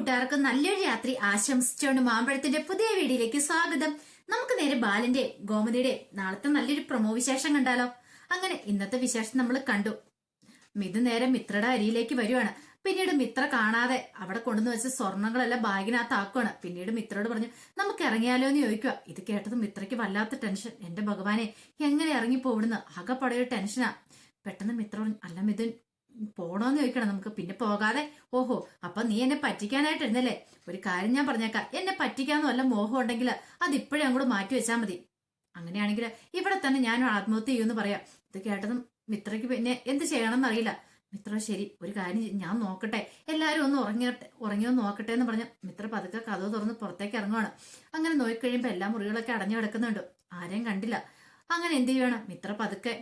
കൂട്ടുകാർക്ക് നല്ലൊരു രാത്രി ആശംസിച്ചുകൊണ്ട് മാമ്പഴത്തിന്റെ പുതിയ വീഡിയോയിലേക്ക് സ്വാഗതം. നമുക്ക് നേരെ ബാലന്റെ ഗോമതിയുടെ നാളത്തെ നല്ലൊരു പ്രൊമോ വിശേഷം കണ്ടാലോ? അങ്ങനെ ഇന്നത്തെ വിശേഷം നമ്മൾ കണ്ടു. മിഥു നേരെ മിത്രയുടെ അരിയിലേക്ക് വരുവാണ്. പിന്നീട് മിത്ര കാണാതെ അവിടെ കൊണ്ടുവന്ന് വെച്ച സ്വർണ്ണങ്ങളെല്ലാം ബാഗിനകത്ത് ആക്കുവാണ്. പിന്നീട് മിത്രയോട് പറഞ്ഞു നമുക്ക് ഇറങ്ങിയാലോ എന്ന് ചോദിക്കുക. ഇത് കേട്ടത് മിത്രയ്ക്ക് വല്ലാത്ത ടെൻഷൻ. എന്റെ ഭഗവാനെ, എങ്ങനെ ഇറങ്ങിപ്പോവിടുന്ന് ആകെപ്പടയൊരു ടെൻഷനാ. പെട്ടെന്ന് മിത്ര പറഞ്ഞു, അല്ല മിഥുൻ പോണോന്ന് ചോദിക്കണം നമുക്ക്. പിന്നെ പോകാതെ, ഓഹോ അപ്പൊ നീ എന്നെ പറ്റിക്കാനായിട്ടിരുന്നല്ലേ? ഒരു കാര്യം ഞാൻ പറഞ്ഞേക്കാം, എന്നെ പറ്റിക്കാന്ന് വല്ല മോഹം ഉണ്ടെങ്കിൽ അതിപ്പോഴേ അങ്ങോട്ട് മാറ്റി വെച്ചാൽ മതി. അങ്ങനെയാണെങ്കിൽ ഇവിടെ തന്നെ ഞാൻ ആത്മഹത്യ ചെയ്യുമെന്ന് പറയാം. ഇത് കേട്ടതും മിത്രയ്ക്ക് പിന്നെ എന്ത് ചെയ്യണമെന്ന് അറിയില്ല. മിത്ര ശരി, ഒരു കാര്യം ഞാൻ നോക്കട്ടെ, എല്ലാരും ഒന്ന് ഉറങ്ങിയോ നോക്കട്ടെ എന്ന് പറഞ്ഞ് മിത്ര പതുക്കെ കഥവ് തുറന്ന് പുറത്തേക്ക് ഇറങ്ങുവാണ്. അങ്ങനെ നോക്കിക്കഴിയുമ്പോ എല്ലാ മുറികളൊക്കെ അടഞ്ഞു കിടക്കുന്നുണ്ട്, ആരെയും കണ്ടില്ല. അങ്ങനെ എന്ത് ചെയ്യുവാണ്, മിത്ര പതുക്കെ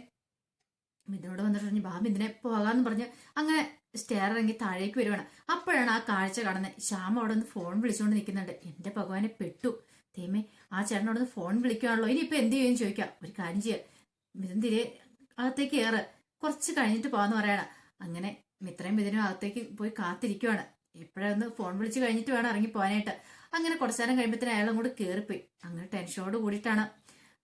മിഥുനോട് വന്നിട്ട് പറഞ്ഞു ബാബു ഇതിനെ പോകാന്ന് പറഞ്ഞ് അങ്ങനെ സ്റ്റെയർ ഇറങ്ങി താഴേക്ക് വരുവാണ്. അപ്പോഴാണ് ആ കാഴ്ച കാണുന്നത്. ശ്യാമ അവിടെ നിന്ന് ഫോൺ വിളിച്ചുകൊണ്ട് നിൽക്കുന്നുണ്ട്. എന്റെ ഭഗവാനെ പെട്ടു. തേമേ, ആ ചേട്ടനോട് ഫോൺ വിളിക്കുകയാണല്ലോ, ഇനിയിപ്പോ എന്ത് ചെയ്യുമെന്ന് ചോദിക്കാം. ഒരു കാര്യം ചെയ്യാം, മിഥുൻ തിരെ അകത്തേക്ക് കയറ്, കുറച്ച് കഴിഞ്ഞിട്ട് പോകാന്ന് പറയണം. അങ്ങനെ മിത്രയും മിഥുനും അകത്തേക്ക് പോയി കാത്തിരിക്കുവാണ്. എപ്പോഴൊന്ന് ഫോൺ വിളിച്ച് കഴിഞ്ഞിട്ട് വേണം ഇറങ്ങി പോകാനായിട്ട്. അങ്ങനെ കുറച്ചു നേരം കഴിയുമ്പോഴത്തേനും അയാളും കൂടി കയറിപ്പോയി. അങ്ങനെ ടെൻഷനോട് കൂടിയിട്ടാണ്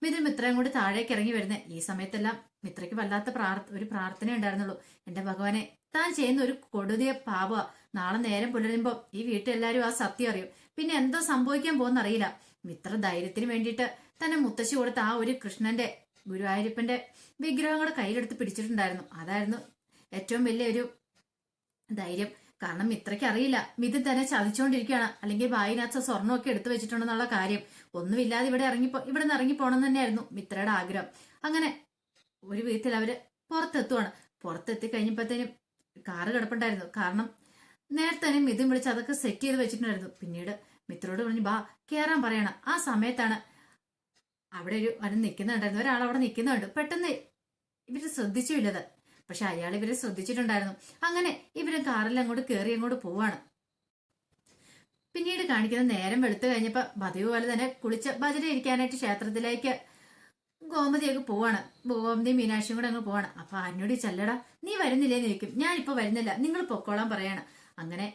മിഥുൻ മിത്രയും കൂടി താഴേക്ക് ഇറങ്ങി വരുന്നത്. ഈ സമയത്തെല്ലാം മിത്രയ്ക്ക് വല്ലാത്ത ഒരു പ്രാർത്ഥന ഉണ്ടായിരുന്നുള്ളൂ. എന്റെ ഭഗവാനെ, താൻ ചെയ്യുന്ന ഒരു കൊടുതിയ പാപ. നാളെ നേരം പുലരുമ്പോ ഈ വീട്ടിലെല്ലാരും ആ സത്യം അറിയും. പിന്നെ എന്തോ സംഭവിക്കാൻ പോകുന്നറിയില്ല. മിത്ര ധൈര്യത്തിന് വേണ്ടിയിട്ട് തന്നെ മുത്തശ്ശി കൊടുത്ത ആ ഒരു കൃഷ്ണന്റെ ഗുരുവായൂരപ്പന്റെ വിഗ്രഹങ്ങൾ കയ്യിലെടുത്ത് പിടിച്ചിട്ടുണ്ടായിരുന്നു. അതായിരുന്നു ഏറ്റവും വലിയൊരു ധൈര്യം. കാരണം മിത്രയ്ക്ക് അറിയില്ല മിഥുൻ തന്നെ ചതിച്ചുകൊണ്ടിരിക്കുകയാണ്, അല്ലെങ്കിൽ വായിനകത്ത് സ്വർണ്ണമൊക്കെ എടുത്തു വെച്ചിട്ടുണ്ടെന്നുള്ള കാര്യം. ഒന്നുമില്ലാതെ ഇവിടെ നിന്ന് ഇറങ്ങിപ്പോണം തന്നെയായിരുന്നു മിത്രയുടെ ആഗ്രഹം. അങ്ങനെ ഒരു വിധത്തിൽ അവര് പുറത്തെത്തുവാണ്. പുറത്തെത്തി കഴിഞ്ഞപ്പോഴത്തേനും കാറ് കിടപ്പുണ്ടായിരുന്നു. കാരണം നേരത്തെ തന്നെ മിഥുൻ വിളിച്ച് അതൊക്കെ സെറ്റ് ചെയ്ത് വെച്ചിട്ടുണ്ടായിരുന്നു. പിന്നീട് മിത്രയോട് പറഞ്ഞു ബാ കേറാൻ പറയണം. ആ സമയത്താണ് അവിടെ ഒരു നിൽക്കുന്നുണ്ടായിരുന്നു, ഒരാളവിടെ നിൽക്കുന്നുണ്ട്. പെട്ടെന്ന് ഇവര് ശ്രദ്ധിച്ചില്ലത്, പക്ഷെ അയാൾ ഇവരെ ശ്രദ്ധിച്ചിട്ടുണ്ടായിരുന്നു. അങ്ങനെ ഇവര് കാറിൽ അങ്ങോട്ട് കയറി അങ്ങോട്ട് പോവാണ്. പിന്നീട് കാണിക്കുന്നത് നേരം വെളുത്തു കഴിഞ്ഞപ്പോ പതിവ് പോലെ തന്നെ കുളിച്ച് ഭജന ഇരിക്കാനായിട്ട് ക്ഷേത്രത്തിലേക്ക് ഗോമതിയൊക്കെ പോവാണ്. ഗോമതിയും മീനാക്ഷിയും കൂടെ അങ്ങ് പോവാണ്. അപ്പൊ ആനോട് ചെല്ലടാ, നീ വരുന്നില്ലേന്ന് ചോദിക്കും. ഞാനിപ്പോ വരുന്നില്ല, നിങ്ങൾ പൊക്കോളാൻ പറയാണ്. അങ്ങനെ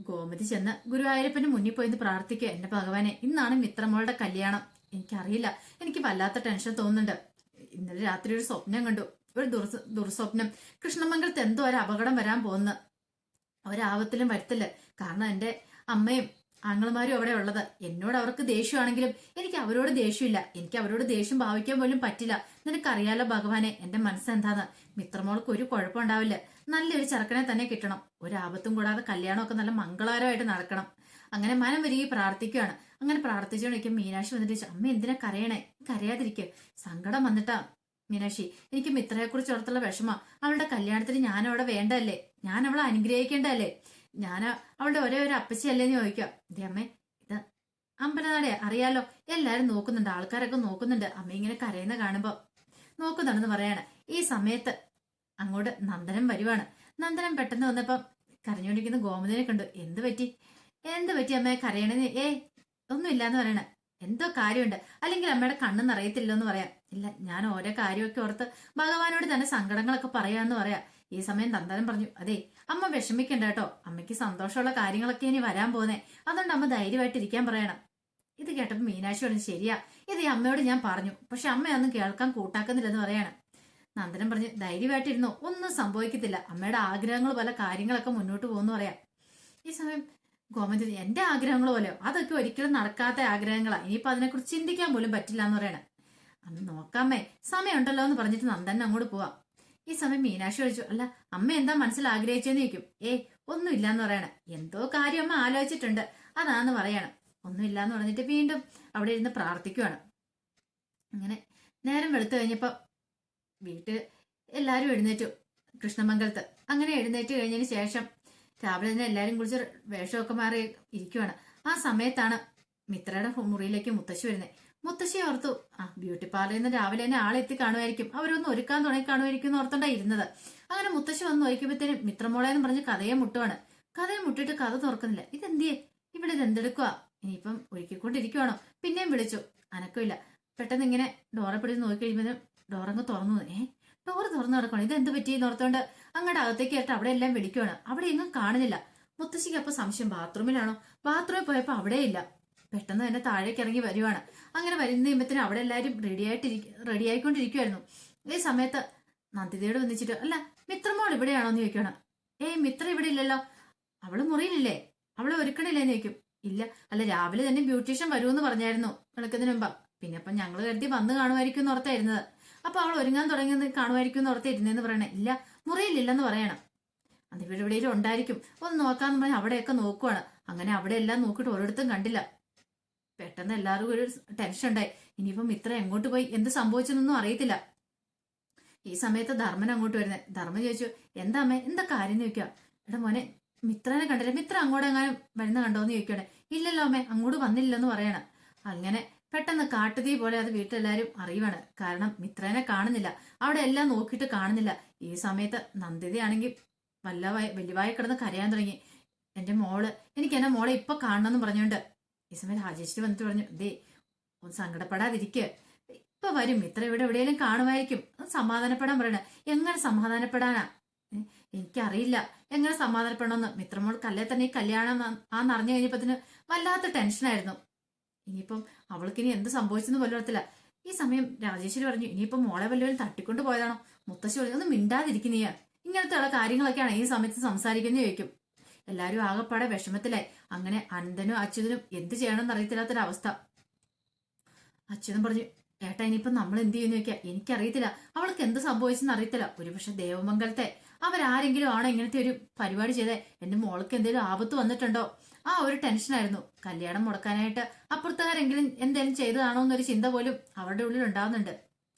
ഗോമതി ചെന്ന് ഗുരുവായൂരപ്പന് മുന്നിൽ പോയിന്ന് പ്രാർത്ഥിക്കുക. എന്റെ ഭഗവാനെ, ഇന്നാണ് മിത്രമോളുടെ കല്യാണം. എനിക്കറിയില്ല, എനിക്ക് വല്ലാത്ത ടെൻഷൻ തോന്നുന്നുണ്ട്. ഇന്നലെ രാത്രി ഒരു സ്വപ്നം കണ്ടു, ഒരു ദുർസ്വപ്നം. കൃഷ്ണമംഗലത്ത് എന്തോ ഒരു അപകടം വരാൻ പോകുന്ന ഒരാപത്തിലും വരുത്തില്ല. കാരണം എന്റെ അമ്മയും ആങ്ങളുമാരും അവിടെ ഉള്ളത്. എന്നോട് അവർക്ക് ദേഷ്യമാണെങ്കിലും എനിക്ക് അവരോട് ദേഷ്യമില്ല. എനിക്ക് അവരോട് ദേഷ്യം ഭാവിക്കാൻ പോലും പറ്റില്ല. നിനക്കറിയാലോ ഭഗവാനെ എന്റെ മനസ്സെന്താന്ന്. മിത്രമോൾക്ക് ഒരു കുഴപ്പമുണ്ടാവില്ല. നല്ലൊരു ചെറുക്കനെ തന്നെ കിട്ടണം. ഒരാപത്തും കൂടാതെ കല്യാണമൊക്കെ നല്ല മംഗളകരമായിട്ട് നടക്കണം. അങ്ങനെ മനം വരികയും പ്രാർത്ഥിക്കുകയാണ്. അങ്ങനെ പ്രാർത്ഥിച്ചുകൊണ്ടിരിക്കും മീനാക്ഷി വന്നിട്ട് അമ്മ എന്തിനാ കരയണേ? കരയാതിരിക്കുക, സങ്കടം വന്നിട്ടാ മീനാക്ഷി. എനിക്ക് മിത്രയെ കുറിച്ച് ഓർത്തുള്ള വിഷമം. അവളുടെ കല്യാണത്തിന് ഞാൻ അവിടെ വേണ്ടല്ലേ, ഞാൻ അവളെ അനുഗ്രഹിക്കേണ്ടല്ലേ, ഞാൻ അവളുടെ ഒരേ ഒരു അപ്പച്ചിയല്ലേന്ന് ചോദിക്കാം. ഇതേ അമ്മേ, ഇത് അമ്പലനാടേ അറിയാലോ, എല്ലാരും നോക്കുന്നുണ്ട്, ആൾക്കാരൊക്കെ നോക്കുന്നുണ്ട്. അമ്മ ഇങ്ങനെ കരയുന്ന കാണുമ്പോ നോക്കുന്നുണ്ടെന്ന് പറയാണ്. ഈ സമയത്ത് അങ്ങോട്ട് നന്ദനം വരുവാണ്. നന്ദനം പെട്ടെന്ന് വന്നപ്പം കരഞ്ഞുകൊണ്ടിരിക്കുന്ന ഗോമതിനെ കണ്ടു. എന്ത് പറ്റി അമ്മയെ കരയണെന്ന്? ഒന്നുമില്ലാന്ന് പറയണേ. എന്തോ കാര്യമുണ്ട്, അല്ലെങ്കിൽ അമ്മയുടെ കണ്ണ് നിറയത്തില്ലോ എന്ന് പറയാം. ഇല്ല, ഞാൻ ഓരോ കാര്യമൊക്കെ ഓർത്ത് ഭഗവാനോട് തന്നെ സങ്കടങ്ങളൊക്കെ പറയാന്ന് പറയാം. ഈ സമയം നന്ദനം പറഞ്ഞു, അതെ അമ്മ വിഷമിക്കണ്ട കേട്ടോ, അമ്മയ്ക്ക് സന്തോഷമുള്ള കാര്യങ്ങളൊക്കെ ഇനി വരാൻ പോകുന്നേ, അതുകൊണ്ട് അമ്മ ധൈര്യമായിട്ടിരിക്കാൻ പറയണം. ഇത് കേട്ടപ്പോ മീനാക്ഷി പറഞ്ഞു, ശരിയാ, ഇത് ഈ അമ്മയോട് ഞാൻ പറഞ്ഞു, പക്ഷെ അമ്മയൊന്നും കേൾക്കാൻ കൂട്ടാക്കുന്നില്ലെന്ന് പറയാണ്. നന്ദനം പറഞ്ഞു, ധൈര്യമായിട്ടിരുന്നു, ഒന്നും സംഭവിക്കത്തില്ല, അമ്മയുടെ ആഗ്രഹങ്ങൾ പല കാര്യങ്ങളൊക്കെ മുന്നോട്ട് പോകുന്നു പറയാം. ഈ സമയം ഗോമതി, എന്റെ ആഗ്രഹങ്ങൾ പോലെയോ? അതൊക്കെ ഒരിക്കലും നടക്കാത്ത ആഗ്രഹങ്ങളാ, ഇനിയിപ്പോ അതിനെക്കുറിച്ച് ചിന്തിക്കാൻ പോലും പറ്റില്ല എന്ന് പറയണേ. അന്ന് നോക്കാമേ, സമയമുണ്ടല്ലോ എന്ന് പറഞ്ഞിട്ട് നന്ദൻ അങ്ങോട്ട് പോവാം. ഈ സമയം മീനാക്ഷി ചോദിച്ചു, അല്ല അമ്മ എന്താ മനസ്സിൽ ആഗ്രഹിച്ചെന്ന് ചോദിക്കും. ഒന്നുമില്ല എന്ന് പറയണ. എന്തോ കാര്യം അമ്മ ആലോചിച്ചിട്ടുണ്ട്, അതാന്ന് പറയണം. ഒന്നുമില്ല എന്ന് പറഞ്ഞിട്ട് വീണ്ടും അവിടെ ഇരുന്ന് പ്രാർത്ഥിക്കുവാണ്. അങ്ങനെ നേരം വെളുത്തു കഴിഞ്ഞപ്പോ വീട്ടിൽ എല്ലാരും എഴുന്നേറ്റു കൃഷ്ണമംഗലത്ത്. അങ്ങനെ എഴുന്നേറ്റ് കഴിഞ്ഞതിന് ശേഷം രാവിലെ തന്നെ എല്ലാരും കുറിച്ച് വേഷമൊക്കെ മാറി ഇരിക്കുവാണ്. ആ സമയത്താണ് മിത്രയുടെ മുറിയിലേക്ക് മുത്തശ്ശി വരുന്നത്. മുത്തശ്ശി ഓർത്തു, ബ്യൂട്ടി പാർലറിൽ നിന്ന് രാവിലെ തന്നെ ആളെത്തി കാണുമായിരിക്കും, അവരൊന്ന് ഒരുക്കാൻ തുടങ്ങി കാണുമായിരിക്കും എന്ന് ഓർത്തോണ്ടാ ഇരുന്നത്. അങ്ങനെ മുത്തശ്ശി വന്ന് നോക്കിയപ്പോഴത്തേനും മിത്രമോളെ എന്ന് പറഞ്ഞ് കഥയെ മുട്ടുവാണ്. കഥയെ മുട്ടിട്ട് കഥ തുറക്കുന്നില്ല. ഇതെന്തിയേ, ഇവിടെ ഇതെന്തെടുക്കുക? ഇനിയിപ്പം ഒരുക്കിക്കൊണ്ടിരിക്കുവാണോ? പിന്നെയും വിളിച്ചു, അനക്കമില്ല. പെട്ടെന്ന് ഇങ്ങനെ ഡോറെ പിടിച്ച് നോക്കി കഴിയുമ്പോഴും ഡോറങ്ങ് തുറന്നു. ഡോറ് തുറന്നു കിടക്കണം, ഇതെന്ത് പറ്റിയെന്ന് ഓർത്തോണ്ട് അങ്ങോട്ട് അകത്തേക്ക് ആയിട്ട് അവിടെ എല്ലാം വിളിക്കുവാണ്. അവിടെ എങ്ങും കാണുന്നില്ല. മുത്തശ്ശിക്ക് അപ്പൊ സംശയം ബാത്റൂമിലാണോ. ബാത്റൂമിൽ പോയപ്പോ അവിടെ ഇല്ല. പെട്ടെന്ന് തന്നെ താഴേക്ക് ഇറങ്ങി വരുവാണ്. അങ്ങനെ വരുന്ന കഴിയുമ്പത്തിന് അവിടെ എല്ലാവരും റെഡി ആയിക്കൊണ്ടിരിക്കുവായിരുന്നു. ഈ സമയത്ത് നന്ദിതയോട് വന്നിച്ചിട്ട്, അല്ല മിത്രമോൾ ഇവിടെയാണോ എന്ന് ചോദിക്കണം. ഏയ് മിത്ര ഇവിടെ ഇല്ലല്ലോ, അവള് മുറിയിലില്ലേ, അവള് ഒരുക്കണില്ലേന്ന് ചോദിക്കും. ഇല്ല, അല്ല രാവിലെ തന്നെ ബ്യൂട്ടീഷ്യൻ വരുമെന്ന് പറഞ്ഞായിരുന്നു വിളക്കത്തിന് മുമ്പ്. പിന്നെ അപ്പൊ ഞങ്ങള് കരുതി വന്ന് കാണുമായിരിക്കും എന്ന് ഓർത്തായിരുന്നത്. അപ്പൊ അവൾ ഒരുങ്ങാൻ തുടങ്ങിയത് കാണുമായിരിക്കും എന്ന് ഓർത്തിരുന്നേന്ന് പറയണേ. ഇല്ല, മുറിയിലില്ലെന്ന് പറയണം. അത് ഇവിടെ എവിടെയെങ്കിലും ഉണ്ടായിരിക്കും, ഒന്ന് നോക്കാന്ന് പറഞ്ഞാൽ അവിടെയൊക്കെ നോക്കുവാണ്. അങ്ങനെ അവിടെ എല്ലാം നോക്കിയിട്ട് ഒരിടത്തും കണ്ടില്ല. പെട്ടെന്ന് എല്ലാവർക്കും ഒരു ടെൻഷൻ ഉണ്ടായി. ഇനിയിപ്പം മിത്ര എങ്ങോട്ട് പോയി, എന്ത് സംഭവിച്ചെന്നൊന്നും അറിയത്തില്ല. ഈ സമയത്ത് ധർമ്മൻ അങ്ങോട്ട് വരുന്നത്. ധർമ്മൻ ചോദിച്ചു, എന്താ അമ്മേ, എന്താ കാര്യം എന്ന് ചോദിക്കാം. എടാ മോനെ, മിത്രനെ കണ്ടില്ല, മിത്ര അങ്ങോട്ട് എങ്ങാനും വരുന്ന കണ്ടോന്ന് ചോദിക്കണേ. ഇല്ലല്ലോ അമ്മേ, അങ്ങോട്ട് വന്നില്ലെന്ന് പറയണം. അങ്ങനെ പെട്ടെന്ന് കാട്ടുതീ പോലെ അത് വീട്ടിലെല്ലാരും അറിയുവാണ്. കാരണം മിത്രനെ കാണുന്നില്ല, അവിടെ എല്ലാം നോക്കിയിട്ട് കാണുന്നില്ല. ഈ സമയത്ത് നന്ദിതയാണെങ്കിൽ വലിയവായി കിടന്ന് കരയാൻ തുടങ്ങി. എന്റെ മോള്, എനിക്ക് എന്നെ മോളെ ഇപ്പൊ കാണണമെന്ന് പറഞ്ഞോണ്ട്. ഈ സമയത്ത് രാജേശ്വരി വന്നിട്ട് പറഞ്ഞു, ദേ ഒന്ന് സങ്കടപ്പെടാതിരിക്കുക, ഇപ്പൊ വരും, ഇത്ര ഇവിടെ എവിടെയെങ്കിലും കാണുമായിരിക്കും, സമാധാനപ്പെടാൻ പറയണ. എങ്ങനെ സമാധാനപ്പെടാനാ, എനിക്കറിയില്ല എങ്ങനെ സമാധാനപ്പെടണമെന്ന്. മിത്രമോൾക്ക് അല്ലേ തന്നെ ഈ കല്യാണം ആന്നറിഞ്ഞു കഴിഞ്ഞപ്പത്തിന് വല്ലാത്ത ടെൻഷനായിരുന്നു. ഇനിയിപ്പം അവൾക്കിനി എന്ത് സംഭവിച്ചെന്ന് പോലും അറിയത്തില്ല. ഈ സമയം രാജേശ്വരി പറഞ്ഞു, ഇനിയിപ്പം മോളെ വല്ലവരും തട്ടിക്കൊണ്ട് പോയതാണോ. മുത്തശ്ശി പറഞ്ഞു, ഒന്ന് മിണ്ടാതിരിക്കുന്നീ, ഇങ്ങനത്തെ ഉള്ള കാര്യങ്ങളൊക്കെയാണ് ഈ സമയത്ത് സംസാരിക്കുന്നത് ചോദിക്കും. എല്ലാരും ആകെപ്പാടെ വിഷമത്തിലായി. അങ്ങനെ അനന്തനും അച്യുതനും എന്ത് ചെയ്യണമെന്ന് അറിയത്തില്ലാത്തൊരവസ്ഥ. അച്യുതൻ പറഞ്ഞു, ഏട്ടാ ഇനിയിപ്പം നമ്മൾ എന്ത് ചെയ്യുന്ന ചോദിക്കാം. എനിക്കറിയത്തില്ല, അവൾക്ക് എന്ത് സംഭവിച്ചെന്ന് അറിയത്തില്ല. ഒരുപക്ഷെ ദേവമംഗലത്തെ അവരാരെങ്കിലും ആണോ ഇങ്ങനത്തെ ഒരു പരിപാടി ചെയ്തേ, എന്റെ മോൾക്ക് എന്തെങ്കിലും ആപത്ത് വന്നിട്ടുണ്ടോ, ആ ഒരു ടെൻഷനായിരുന്നു. കല്യാണം മുടക്കാനായിട്ട് അപ്പുറത്തുകാരെങ്കിലും എന്തെങ്കിലും ചെയ്തതാണോ എന്നൊരു ചിന്ത പോലും അവരുടെ ഉള്ളിൽ ഉണ്ടാവുന്നുണ്ട്.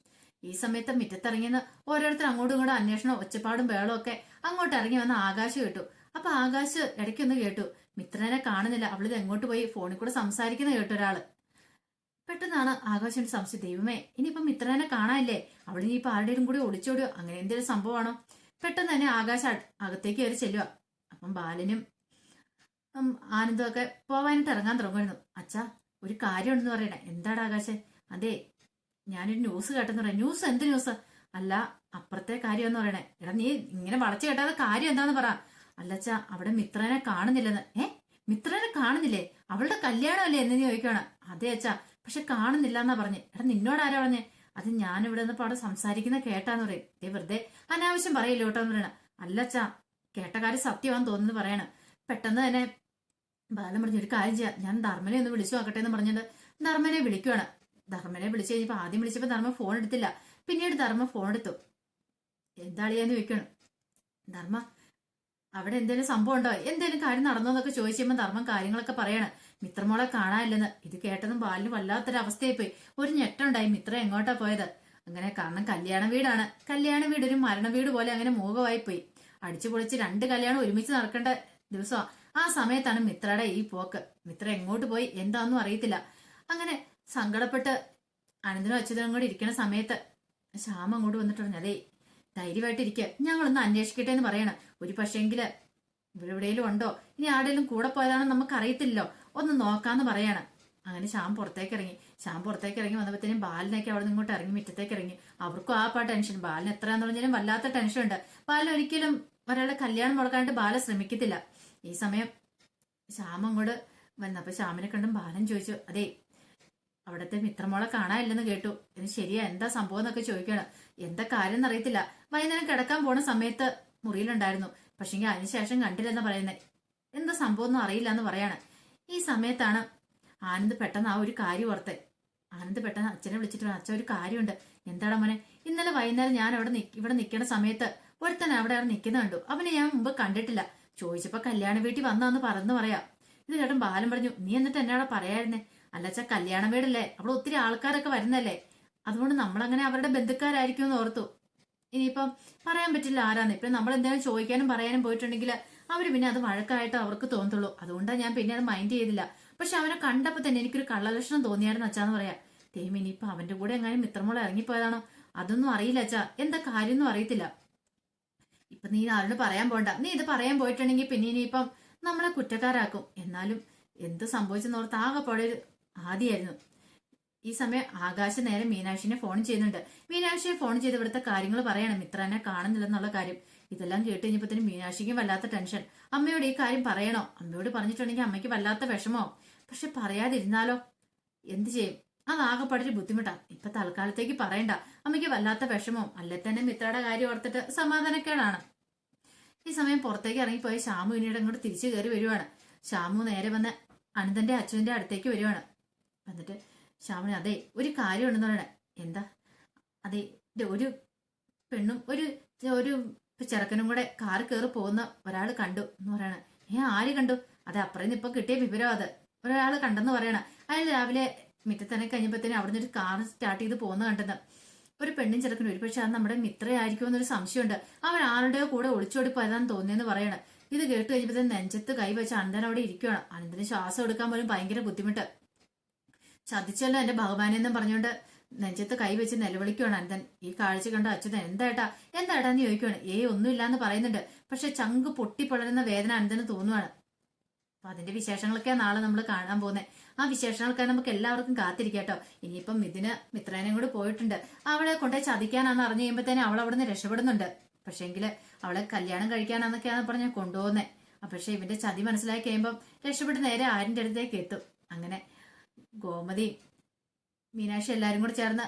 ഈ സമയത്ത് മുറ്റത്തിറങ്ങിയെന്ന് ഓരോരുത്തർ അങ്ങോട്ടും ഇങ്ങോട്ടും അന്വേഷണം, ഒച്ചപ്പാടും ബേളും ഒക്കെ. അങ്ങോട്ട് ഇറങ്ങി വന്ന ആകാശ് കേട്ടു. അപ്പൊ ആകാശ് ഇടയ്ക്കൊന്ന് കേട്ടു, മിത്രനെ കാണുന്നില്ല, അവളിത് എങ്ങോട്ട് പോയി, ഫോണിൽ കൂടെ സംസാരിക്കുന്ന കേട്ടു ഒരാള്. പെട്ടെന്നാണ് ആകാശിന്റെ സംശയം, ദൈവമേ ഇനിയിപ്പം മിത്രനെ കാണാനില്ലേ, അവളിനിയിപ്പൊ ആരുടെയും കൂടി ഒളിച്ചോടിയോ, അങ്ങനെ എന്തെങ്കിലും സംഭവമാണോ. പെട്ടെന്ന് തന്നെ ആകാശ് അകത്തേക്ക് കയറി ചെല്ലുക. അപ്പം ബാലനും ആനന്ദം ഒക്കെ പോവാനായിട്ട് ഇറങ്ങാൻ തുടങ്ങുമായിരുന്നു. അച്ഛാ ഒരു കാര്യമുണ്ടെന്ന് പറയണേ. എന്താണ് ആകാശേ. അതെ, ഞാനൊരു ന്യൂസ് കേട്ടെന്ന് പറയാം. ന്യൂസ്? എന്ത് ന്യൂസ്? അല്ല അപ്പുറത്തെ കാര്യം എന്ന് പറയണേ. എടാ നീ ഇങ്ങനെ വളച്ചു കേട്ടാതെ കാര്യം എന്താന്ന് പറ. അല്ലച്ചാ അവിടെ മിത്രനെ കാണുന്നില്ലെന്ന്. മിത്രനെ കാണുന്നില്ലേ, അവളുടെ കല്യാണമല്ലേ എന്ന് ചോദിക്കുകയാണ്. അതെ അച്ഛാ, പക്ഷെ കാണുന്നില്ല എന്നാ പറഞ്ഞേ. എടാ നിന്നോട് ആരാ പറഞ്ഞേ. അത് ഞാൻ ഇവിടെ നിന്നപ്പോ അവിടെ സംസാരിക്കുന്ന കേട്ടാന്ന് പറയും. വെറുതെ അനാവശ്യം പറയില്ല കേട്ടോന്ന് പറയണ. അല്ലച്ചാ കേട്ട കാര്യം സത്യമാണെന്ന് തോന്നുന്നു പറയണം. പെട്ടെന്ന് തന്നെ ബാലൻ പറഞ്ഞു, ഒരു കാര്യം ചെയ്യാം, ഞാൻ ധർമ്മനെ ഒന്ന് വിളിച്ചു നോക്കട്ടെ എന്ന് പറഞ്ഞിട്ട് ധർമ്മനെ വിളിക്കുവാണ്. ധർമ്മനെ വിളിച്ചു കഴിഞ്ഞപ്പോ ആദ്യം വിളിച്ചപ്പോ ധർമ്മ ഫോൺ എടുത്തില്ല. പിന്നീട് ധർമ്മ ഫോൺ എടുത്തു. എന്താളിയാന്ന് ചോദിക്കണം. ധർമ്മ അവിടെ എന്തെങ്കിലും സംഭവം ഉണ്ടോ, എന്തെങ്കിലും കാര്യം നടന്നോ എന്നൊക്കെ ചോദിച്ചപ്പോ ധർമ്മം കാര്യങ്ങളൊക്കെ പറയാണ്. മിത്രമോളെ കാണാനില്ലെന്ന്. ഇത് കേട്ടതും ബാലിന് വല്ലാത്തൊരു അവസ്ഥയായി പോയി. ഒരു ഞെട്ടുണ്ടായി, മിത്ര എങ്ങോട്ടാ പോയത്. അങ്ങനെ കാരണം കല്യാണ വീടാണ്. കല്യാണ വീട് ഒരു മരണ വീട് പോലെ അങ്ങനെ മൂകമായി പോയി. അടിച്ചു പൊളിച്ച് 2 കല്യാണം ഒരുമിച്ച് നടക്കേണ്ട ദിവസമാ. ആ സമയത്താണ് മിത്രയുടെ ഈ പോക്ക്. മിത്ര എങ്ങോട്ട് പോയി എന്താന്നും അറിയത്തില്ല. അങ്ങനെ സങ്കടപ്പെട്ട് അനന്തനും അച്യുതനും കൂടി ഇരിക്കുന്ന സമയത്ത് ശ്യാമ അങ്ങോട്ട് വന്നിട്ട് പറഞ്ഞു, അതേ ധൈര്യമായിട്ടിരിക്കുക, ഞങ്ങളൊന്ന് അന്വേഷിക്കട്ടെ എന്ന് പറയണം. ഒരു പക്ഷേങ്കില് ഇവിടെ എവിടെയെങ്കിലും ഉണ്ടോ, ഇനി ആരുടെയും കൂടെ പോയതാണെന്ന് നമുക്ക് അറിയത്തില്ലല്ലോ, ഒന്ന് നോക്കാന്ന് പറയാണ്. അങ്ങനെ ശ്യാം പുറത്തേക്ക് ഇറങ്ങി വന്നപ്പോഴത്തേനും ബാലിനൊക്കെ അവിടെ നിന്ന് ഇങ്ങോട്ട് ഇറങ്ങി മുറ്റത്തേക്ക് ഇറങ്ങി. അവർക്കും ആ ടെൻഷൻ. ബാലിന് എത്രയാന്ന് പറഞ്ഞാലും വല്ലാത്ത ടെൻഷൻ ഉണ്ട്. ബാലൻ ഒരിക്കലും ഒരാളുടെ കല്യാണം മുടക്കാനായിട്ട് ബാല ശ്രമിക്കത്തില്ല. ഈ സമയം ശ്യാം അങ്ങോട്ട് വന്നപ്പോ ശ്യാമിനെ കണ്ടും ബാലൻ ചോദിച്ചു, അതെ അവിടത്തെ മിത്രമോളെ കാണാനില്ലെന്ന് കേട്ടു, ഇത് ശരിയാ, എന്താ സംഭവം എന്നൊക്കെ ചോദിക്കണം. എന്താ കാര്യം എന്നറിയത്തില്ല. വൈകുന്നേരം കിടക്കാൻ പോണ സമയത്ത് മുറിയിലുണ്ടായിരുന്നു, പക്ഷെങ്കിൽ അതിനുശേഷം കണ്ടില്ലെന്ന് പറയുന്നത്. എന്താ സംഭവം ഒന്നും അറിയില്ല എന്ന് പറയാണ്. ഈ സമയത്താണ് ആനന്ദ് പെട്ടെന്ന് ആ ഒരു കാര്യം ഓർത്തെ. ആനന്ദ് പെട്ടെന്ന് അച്ഛനെ വിളിച്ചിട്ട്, അച്ഛൻ ഒരു കാര്യമുണ്ട്. എന്താടാ മോനെ, ഇന്നലെ വൈകുന്നേരം ഞാൻ ഇവിടെ നിൽക്കുന്ന സമയത്ത് ഒരുത്തൻ അവിടെ നിൽക്കുന്ന കണ്ടു. അവനെ ഞാൻ മുമ്പ് കണ്ടിട്ടില്ല. ചോദിച്ചപ്പോ കല്യാണ വീട്ടിൽ വന്നാന്ന് പറയാം. ഇത് കേട്ടും ബാലൻ പറഞ്ഞു, നീ എന്നിട്ട് എന്നെ അവിടെ പറയായിരുന്നേ. അല്ലച്ചാ കല്യാണ വീടല്ലേ, അവിടെ ഒത്തിരി ആൾക്കാരൊക്കെ വരുന്നല്ലേ, അതുകൊണ്ട് നമ്മളങ്ങനെ അവരുടെ ബന്ധുക്കാരായിരിക്കും എന്ന് ഓർത്തു. ഇനിയിപ്പം പറയാൻ പറ്റില്ല ആരാന്ന്. ഇപ്പൊ നമ്മൾ എന്തെങ്കിലും ചോദിക്കാനും പറയാനും പോയിട്ടുണ്ടെങ്കിൽ അവര് പിന്നെ അത് വഴക്കായിട്ട് അവർക്ക് തോന്നത്തുള്ളൂ. അതുകൊണ്ടാണ് ഞാൻ പിന്നെ അത് മൈൻഡ് ചെയ്തില്ല. പക്ഷെ അവനെ കണ്ടപ്പോ തന്നെ എനിക്കൊരു കള്ളലക്ഷണം തോന്നിയായിരുന്നു അച്ഛാന്ന് പറയാം. തേമി ഇനിയിപ്പൊ അവന്റെ കൂടെ എങ്ങാനും മിത്രമോളെ ഇറങ്ങിപ്പോയതാണോ, അതൊന്നും അറിയില്ല അച്ഛാ, എന്താ കാര്യമൊന്നും അറിയത്തില്ല. ഇപ്പൊ നീ ആരോട് പറയാൻ പോണ്ട. നീ ഇത് പറയാൻ പോയിട്ടുണ്ടെങ്കിൽ പിന്നെ ഇനിയിപ്പം നമ്മളെ കുറ്റക്കാരാക്കും. എന്നാലും എന്ത് സംഭവിച്ചെന്നോർത്ത് ആകെപ്പാടെ ഒരു ആദ്യമായിരുന്നു. ഈ സമയം ആകാശ് നേരെ മീനാക്ഷിനെ ഫോൺ ചെയ്യുന്നുണ്ട്. മീനാക്ഷിയെ ഫോൺ ചെയ്ത് ഇവിടുത്തെ കാര്യങ്ങൾ പറയണം, മിത്രനെ കാണുന്നില്ലെന്നുള്ള കാര്യം. ഇതെല്ലാം കേട്ട് കഴിഞ്ഞപ്പോ മീനാക്ഷിക്കും വല്ലാത്ത ടെൻഷൻ. അമ്മയോട് ഈ കാര്യം പറയണോ? അമ്മയോട് പറഞ്ഞിട്ടുണ്ടെങ്കിൽ അമ്മയ്ക്ക് വല്ലാത്ത വിഷമോ. പക്ഷെ പറയാതിരുന്നാലോ? എന്ത് ചെയ്യും? അതാകെപ്പാടൊരു ബുദ്ധിമുട്ടാ. ഇപ്പൊ തൽക്കാലത്തേക്ക് പറയണ്ട. അമ്മയ്ക്ക് വല്ലാത്ത വിഷമോ. അല്ലെ തന്നെ മിത്രയുടെ കാര്യം ഓർത്തിട്ട് സമാധാനക്കേടാണ്. ഈ സമയം പുറത്തേക്ക് ഇറങ്ങിപ്പോയി ശ്യാമു പിന്നീട് അങ്ങോട്ട് തിരിച്ചു കയറി വരുവാണ്. ശ്യാമു നേരെ വന്ന് അനന്തന്റെ അച്ഛന്റെ അടുത്തേക്ക് വരുവാണ്. എന്നിട്ട് ശ്യാമിന് അതെ ഒരു കാര്യം ഉണ്ടെന്ന് പറയണേ. എന്താ? അതെ, ഒരു പെണ്ണും ഒരു ചെറുക്കനും കൂടെ കാറ് കയറി പോകുന്ന ഒരാൾ കണ്ടു എന്ന് പറയണ. ആര് കണ്ടു? അതെ, അപ്പുറം ഇപ്പൊ കിട്ടിയ വിവരം അത്. ഒരാൾ കണ്ടെന്ന് പറയണ. അയാൾ രാവിലെ മുറ്റത്തന്നെ കഴിഞ്ഞപ്പോഴത്തേനും അവിടെ നിന്ന് ഒരു കാർ സ്റ്റാർട്ട് ചെയ്ത് പോകുന്ന കണ്ടെന്ന്. ഒരു പെണ്ണും ചെറുക്കനും. ഒരു പക്ഷെ അത് നമ്മുടെ മിത്രയായിരിക്കും എന്നൊരു സംശയമുണ്ട്. അവൻ ആരുടെയോ കൂടെ ഒളിച്ചോടി പോയതാന്ന് തോന്നിയെന്ന് പറയണ. ഇത് കേട്ട് കഴിഞ്ഞപ്പോഴത്തേനും നെഞ്ചത്ത് കൈവച്ച് അനന്തൻ അവിടെ ഇരിക്കുകയാണ്. അനന്തന് ശ്വാസം എടുക്കാൻ പോലും ഭയങ്കര ബുദ്ധിമുട്ട്. ചതിച്ചല്ലോ എന്റെ ഭഗവാനെന്നും പറഞ്ഞുകൊണ്ട് നെഞ്ചത്ത് കൈവച്ച് നിലവിളിക്കുകയാണ് അനന്തൻ. ഈ കാഴ്ച കണ്ട അച്യുതൻ എന്താട്ടാന്ന് ചോദിക്കുകയാണ്. ഒന്നുമില്ലാന്ന് പറയുന്നുണ്ട്. പക്ഷെ ചങ്ക് പൊട്ടിപ്പൊളരുന്ന വേദന അനന്തന് തോന്നുവാണ്. അപ്പൊ അതിന്റെ വിശേഷങ്ങളൊക്കെ നാളെ നമ്മൾ കാണാൻ പോകുന്നത്. ആ വിശേഷങ്ങൾക്കായി നമുക്ക് എല്ലാവർക്കും കാത്തിരിക്കാട്ടോ. ഇനിയിപ്പം മിത്രേനെയും കൂടെ പോയിട്ടുണ്ട്. അവളെ കൊണ്ടേ ചതിക്കാനാന്ന് അറിഞ്ഞു കഴിയുമ്പോഴത്തേനും അവൾ അവിടെ നിന്ന് രക്ഷപ്പെടുന്നുണ്ട്. പക്ഷെങ്കില് അവളെ കല്യാണം കഴിക്കാനാന്നൊക്കെയാണ് പറഞ്ഞ കൊണ്ടുപോകുന്നേ. പക്ഷെ ഇവന്റെ ചതി മനസ്സിലാക്കി കഴിയുമ്പം രക്ഷപ്പെട്ട് നേരെ ആരിന്റെ അടുത്തേക്ക് എത്തും. അങ്ങനെ ഗോമതിയും മീനാക്ഷി എല്ലാരും കൂടെ ചേർന്ന്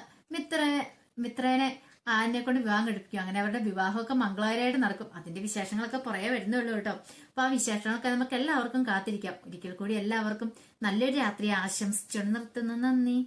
മിത്രേനെ ആനെ കൊണ്ട് വിവാഹം കഴിപ്പിക്കും. അങ്ങനെ അവരുടെ വിവാഹമൊക്കെ മംഗളകരമായിട്ട് നടക്കും. അതിന്റെ വിശേഷങ്ങളൊക്കെ പുറകെ വരുന്നുള്ളൂ കേട്ടോ. അപ്പൊ ആ വിശേഷങ്ങളൊക്കെ നമുക്ക് എല്ലാവർക്കും കാത്തിരിക്കാം. ഒരിക്കൽ കൂടി എല്ലാവർക്കും നല്ലൊരു രാത്രി ആശംസിച്ചു നിർത്തുന്നു. നന്ദി.